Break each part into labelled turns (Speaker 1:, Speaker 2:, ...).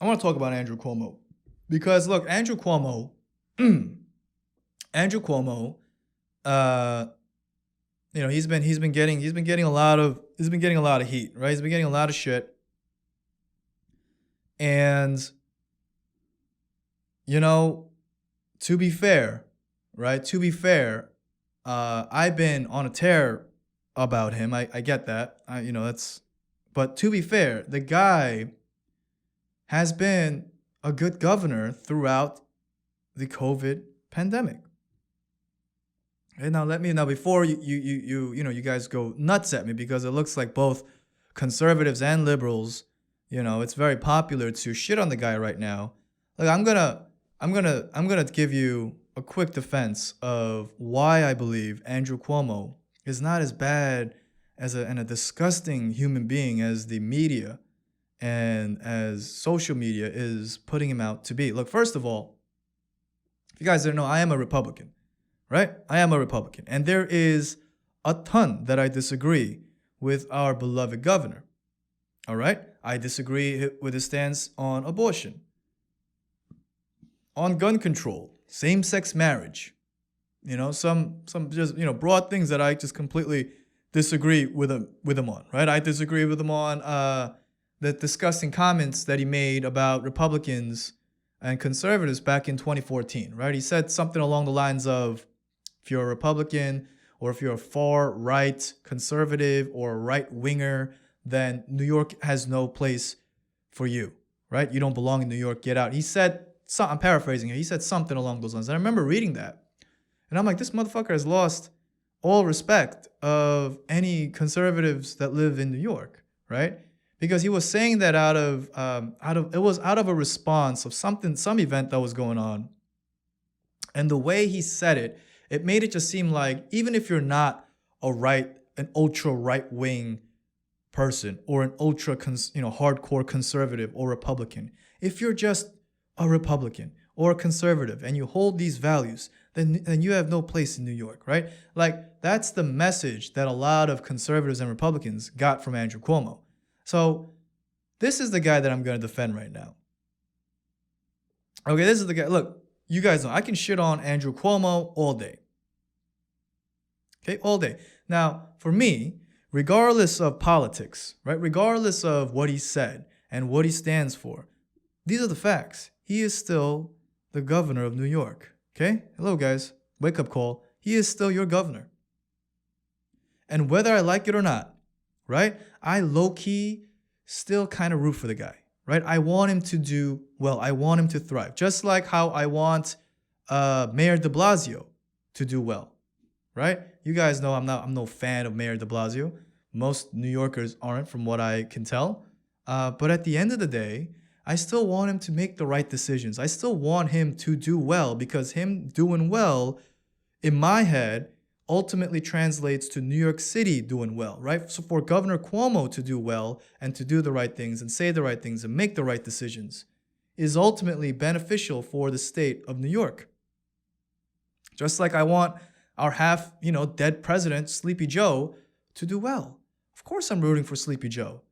Speaker 1: I want to talk about Andrew Cuomo because look, Andrew Cuomo, Andrew Cuomo, uh, he's been getting a lot of heat, right? He's been getting a lot of shit, and you know, to be fair, right? To be fair, I've been on a tear about him. I get that. That's. But to be fair, the guy has been a good governor throughout the COVID pandemic. And now before you guys go nuts at me because it looks like both conservatives and liberals, it's very popular to shit on the guy right now. Like I'm gonna give you a quick defense of why I believe Andrew Cuomo is not as bad and a disgusting human being as the media and as social media is putting him out to be. Look, first of all, if you guys don't know, I am a Republican, right? I am a Republican. And there is a ton that I disagree with our beloved governor, all right? I disagree with his stance on abortion, on gun control, same-sex marriage, some just, broad things that I just completely disagree with him on, right? I disagree with him on the disgusting comments that he made about Republicans and conservatives back in 2014, right? He said something along the lines of, if you're a Republican or if you're a far right conservative or a right winger, then New York has no place for you, right? You don't belong in New York. Get out. He said, I'm paraphrasing it. He said something along those lines. And I remember reading that. And I'm like, this motherfucker has lost all respect of any conservatives that live in New York, right? Because he was saying that out of a response of some event that was going on. And the way he said it, it made it just seem like even if you're not an ultra right wing person or an ultra hardcore conservative or Republican, if you're just a Republican or a conservative and you hold these values, then you have no place in New York, right? Like that's the message that a lot of conservatives and Republicans got from Andrew Cuomo. So this is the guy that I'm going to defend right now. Okay, this is the guy. Look, you guys know I can shit on Andrew Cuomo all day. Okay, all day. Now, for me, regardless of politics, right? Regardless of what he said and what he stands for, these are the facts. He is still the governor of New York. Okay? Hello, guys. Wake up call. He is still your governor. And whether I like it or not, right? I low-key still kind of root for the guy, right? I want him to do well. I want him to thrive. Just like how I want Mayor de Blasio to do well, right? You guys know I'm no fan of Mayor de Blasio. Most New Yorkers aren't, from what I can tell. But at the end of the day, I still want him to make the right decisions. I still want him to do well because him doing well, in my head, ultimately translates to New York City doing well, right? So for Governor Cuomo to do well and to do the right things and say the right things and make the right decisions is ultimately beneficial for the state of New York. Just like I want our dead president, Sleepy Joe, to do well. Of course I'm rooting for Sleepy Joe.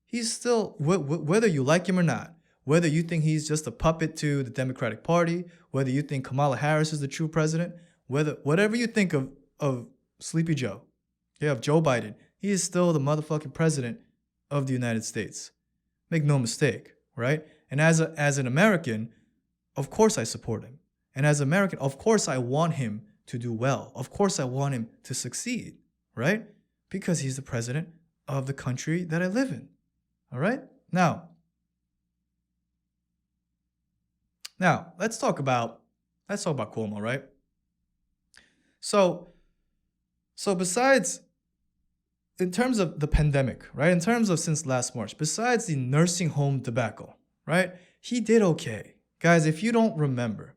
Speaker 1: He's still, whether you like him or not, whether you think he's just a puppet to the Democratic Party, whether you think Kamala Harris is the true president, whatever you think of Sleepy Joe, of Joe Biden, he is still the motherfucking president of the United States. Make no mistake, right? And as an American, of course I support him. And as an American, of course I want him to do well. Of course I want him to succeed, right? Because he's the president of the country that I live in. All right? Now, let's talk about Cuomo, right? So besides, in terms of the pandemic, right? In terms of since last March, besides the nursing home debacle, right? He did okay. Guys, if you don't remember.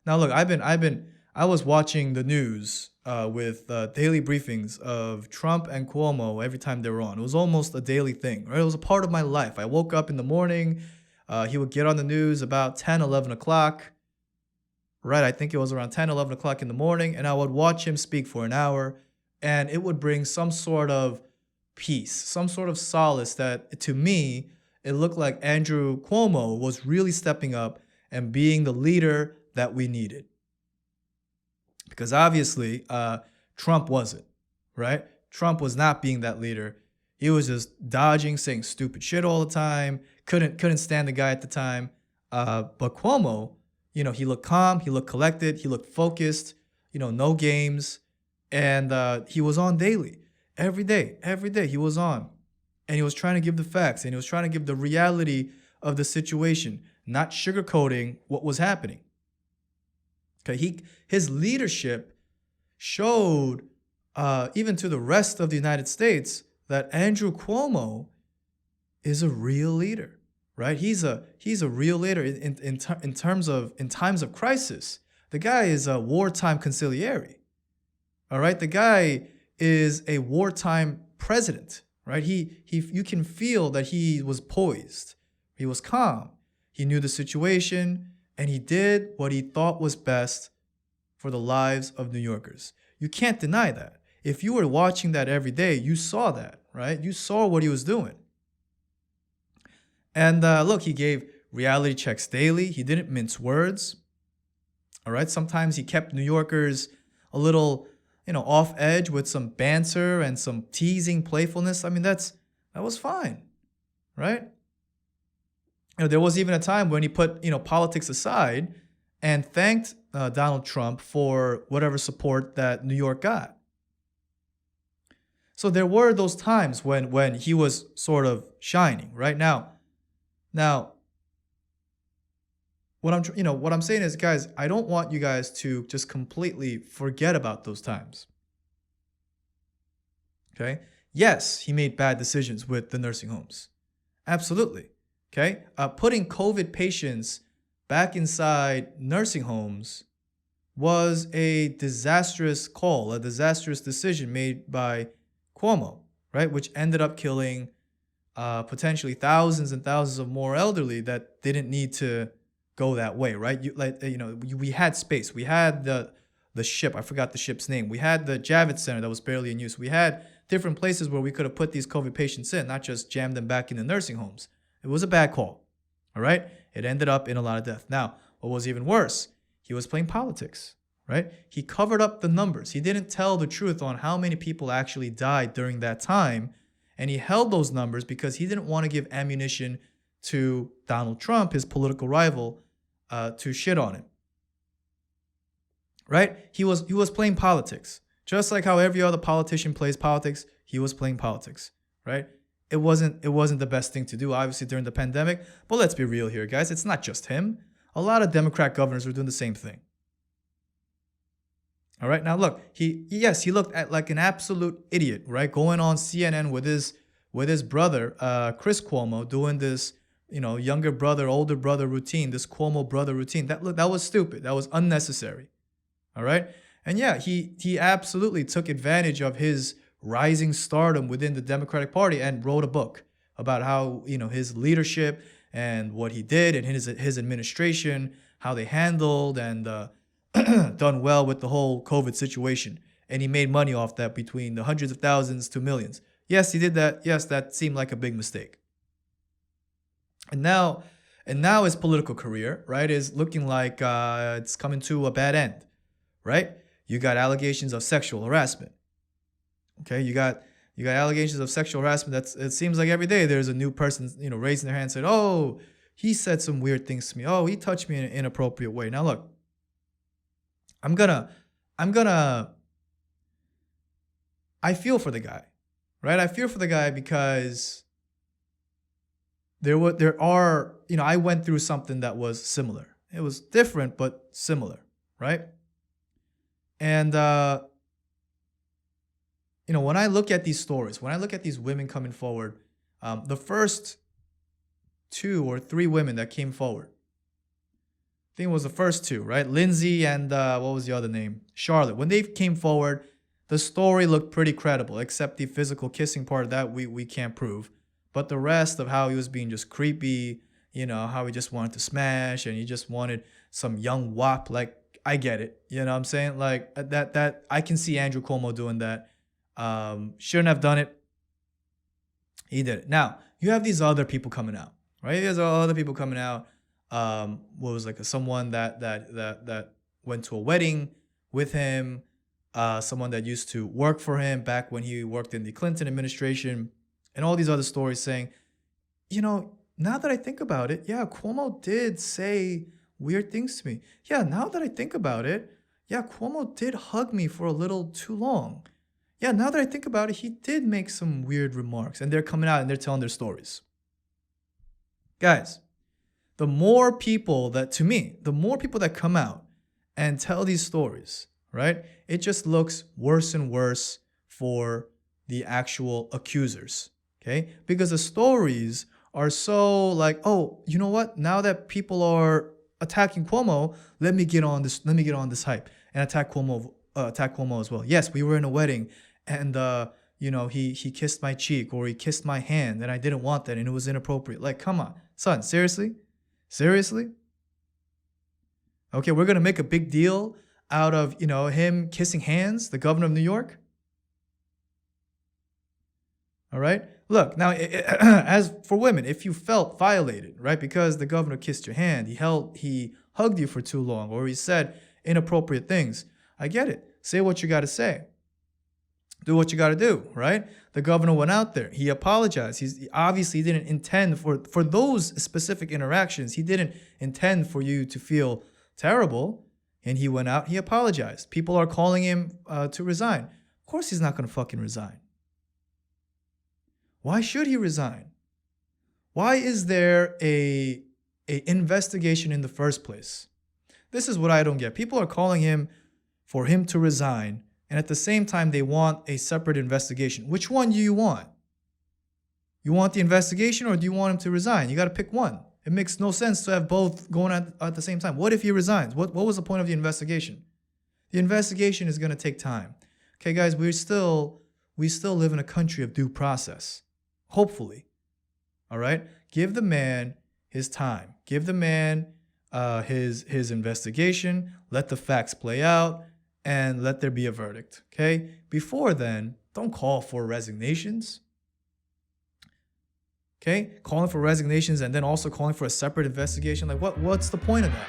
Speaker 1: Now look, I was watching the news with daily briefings of Trump and Cuomo every time they were on. It was almost a daily thing, right? It was a part of my life. I woke up in the morning. He would get on the news about 10, 11 o'clock. Right, I think it was around 10, 11 o'clock in the morning. And I would watch him speak for an hour. And it would bring some sort of peace, some sort of solace that, to me, it looked like Andrew Cuomo was really stepping up and being the leader that we needed. Because obviously, Trump wasn't, right? Trump was not being that leader. He was just dodging, saying stupid shit all the time. Couldn't stand the guy at the time. But Cuomo, he looked calm, he looked collected, he looked focused. No games, and he was on daily, every day he was on, and he was trying to give the facts, and he was trying to give the reality of the situation, not sugarcoating what was happening. Okay, his leadership showed, even to the rest of the United States, that Andrew Cuomo is a real leader, right? He's a real leader in times of crisis. The guy is a wartime consigliere. All right, the guy is a wartime president, right? You can feel that he was poised. He was calm. He knew the situation, and he did what he thought was best for the lives of New Yorkers. You can't deny that. If you were watching that every day, you saw that, right? You saw what he was doing. And look, he gave reality checks daily. He didn't mince words. All right. Sometimes he kept New Yorkers a little, off edge with some banter and some teasing playfulness. I mean, that was fine, right? There was even a time when he put, politics aside and thanked Donald Trump for whatever support that New York got. So there were those times when he was sort of shining, right? Now, what I'm saying is, guys, I don't want you guys to just completely forget about those times. Okay? Yes, he made bad decisions with the nursing homes. Absolutely. Okay? Putting COVID patients back inside nursing homes was a disastrous call, a disastrous decision made by Cuomo, right? Which ended up killing potentially thousands and thousands of more elderly that didn't need to go that way, right? We had space. We had the ship. I forgot the ship's name. We had the Javits Center that was barely in use. We had different places where we could have put these COVID patients in, not just jammed them back in the nursing homes. It was a bad call, all right? It ended up in a lot of death. Now, what was even worse, he was playing politics, right? He covered up the numbers. He didn't tell the truth on how many people actually died during that time, and he held those numbers because he didn't want to give ammunition to Donald Trump, his political rival, to shit on him. Right? He was playing politics. Just like how every other politician plays politics, he was playing politics, right? It wasn't the best thing to do, obviously, during the pandemic. But let's be real here, guys. It's not just him. A lot of Democrat governors were doing the same thing. All right. Now look, he looked like an absolute idiot, right? Going on CNN with his brother, Chris Cuomo, doing this, younger brother, older brother routine, this Cuomo brother routine. That was stupid. That was unnecessary. All right. And yeah, he absolutely took advantage of his rising stardom within the Democratic Party and wrote a book about how, his leadership and what he did and his administration, how they handled and done well with the whole COVID situation. And he made money off that, between the hundreds of thousands to millions. Yes, he did that. Yes, that seemed like a big mistake. And now his political career, right, is looking like it's coming to a bad end, right? You got allegations of sexual harassment. Okay, you got allegations of sexual harassment. It seems like every day there's a new person, raising their hand and saying, "Oh, he said some weird things to me. Oh, he touched me in an inappropriate way." Now look, I feel for the guy, right? I feel for the guy because I went through something that was similar. It was different, but similar, right? And, when I look at these stories, when I look at these women coming forward, the first 2 or 3 women that came forward, I think it was the first 2, right? Lindsay and what was the other name? Charlotte. When they came forward, the story looked pretty credible, except the physical kissing part of that we can't prove. But the rest of how he was being just creepy, how he just wanted to smash and he just wanted some young wop, like, I get it. You know what I'm saying? Like that I can see Andrew Cuomo doing that. Shouldn't have done it. He did it. Now, you have these other people coming out, right? There's other people coming out. What was like someone that went to a wedding with him, someone that used to work for him back when he worked in the Clinton administration, and all these other stories saying, now that I think about it, yeah, Cuomo did say weird things to me. Yeah, now that I think about it, yeah, Cuomo did hug me for a little too long. Yeah, now that I think about it, he did make some weird remarks. And they're coming out and they're telling their stories. Guys, the more people that come out and tell these stories, right? It just looks worse and worse for the actual accusers, okay? Because the stories are so like, oh, you know what? Now that people are attacking Cuomo, let me get on this hype and attack Cuomo as well. Yes, we were in a wedding and he kissed my cheek or he kissed my hand and I didn't want that and it was inappropriate. Like, come on, son, seriously? Okay, we're gonna make a big deal out of him kissing hands, the governor of New York. All right. Look, now, as for women, if you felt violated, right, because the governor kissed your hand, he hugged you for too long, or he said inappropriate things, I get it. Say what you got to say. Do what you got to do, right? The governor went out there. He apologized. He obviously didn't intend for those specific interactions. He didn't intend for you to feel terrible, and he went out. He apologized. People are calling him to resign. Of course, he's not going to fucking resign. Why should he resign? Why is there a investigation in the first place? This is what I don't get. People are calling him for him to resign, and at the same time, they want a separate investigation. Which one do you want? You want the investigation or do you want him to resign? You got to pick one. It makes no sense to have both going at the same time. What if he resigns? What was the point of the investigation? The investigation is going to take time. Okay, guys, we still live in a country of due process. Hopefully. All right? Give the man his time. Give the man his investigation. Let the facts play out and let there be a verdict. Okay? Before then, don't call for resignations. Okay? Calling for resignations and then also calling for a separate investigation. Like, what's the point of that?